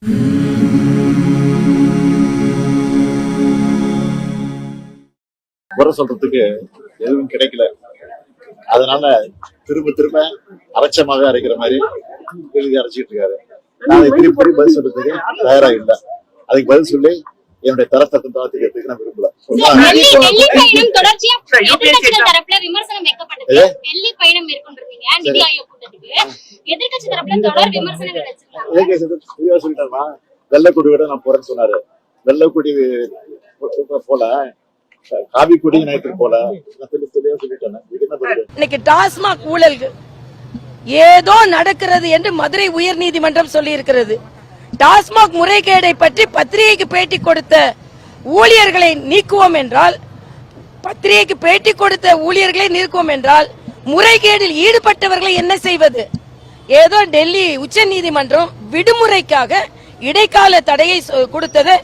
குறை சொல்றதுக்கு எதுவும் கிடைக்கல. அதனால திரும்ப திரும்ப அரைச்சமாவே அரைக்கிற மாதிரி எழுதி அரைச்சிட்டு இருக்காரு. நான் திருப்பி பதில் சொல்றதுக்கு தயாரா இல்லை. அதுக்கு பதில் சொல்லி என்னுடைய தரத்தை தாழ்த்திக்கிறதுக்கு நான் விரும்பல. சொல்லிட்டேன்னா வெள்ளக்குடி விட நான் போறேன்னு சொன்னாரு. வெள்ளக்குடி போல காவி கொடி நினைத்து போல இன்னைக்கு டாஸ்மாக் ஊழல் ஏதோ நடக்கிறது என்று மதுரை உயர் நீதிமன்றம் சொல்லி இருக்கிறது. டாஸ்மாக் முறைகேடை பற்றி பத்திரிகைக்கு பேட்டி கொடுத்த ஊழியர்களை நீக்குவோம் என்றால், பத்திரிகைக்கு பேட்டி கொடுத்த ஊழியர்களை நீக்குவோம் என்றால் முறைகேடில் ஈடுபட்டவர்களை என்ன செய்வது? ஏதோ டெல்லி உச்ச நீதிமன்றம் விடுமுறைக்காக இடைக்கால தடையை கொடுத்தது.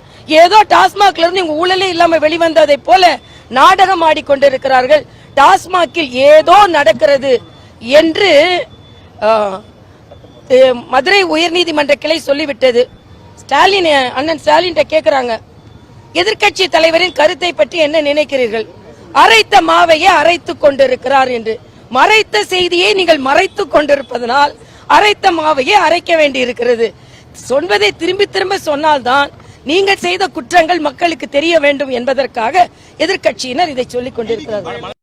ஏதோ டாஸ்மாக்ல இருந்து இவங்க ஊழலே இல்லாம வெளிவந்ததை போல நாடகம் ஆடிக்கொண்டிருக்கிறார்கள். டாஸ்மாகில் ஏதோ நடக்கிறது என்று மதுரை உயர்நீதிமன்ற கிளை சொல்லிவிட்டது. ஸ்டாலின் அண்ணன் ஸ்டாலின் கேக்குறாங்க, எதிர்கட்சி தலைவரின் கருத்தை பற்றி என்ன நினைக்கிறீர்கள்? அரைத்த மாவையே அரைத்து கொண்டிருக்கிறார் என்று. மறைத்த செய்தியை நீங்கள் மறைத்து கொண்டிருப்பதனால் அரைத்த மாவையே அரைக்க வேண்டி இருக்கிறது. சொல்வதை திரும்பி திரும்ப சொன்னால்தான் நீங்கள் செய்த குற்றங்கள் மக்களுக்கு தெரிய வேண்டும் என்பதற்காக எதிர்கட்சியினர் இதை சொல்லிக் கொண்டிருக்கிறார்கள்.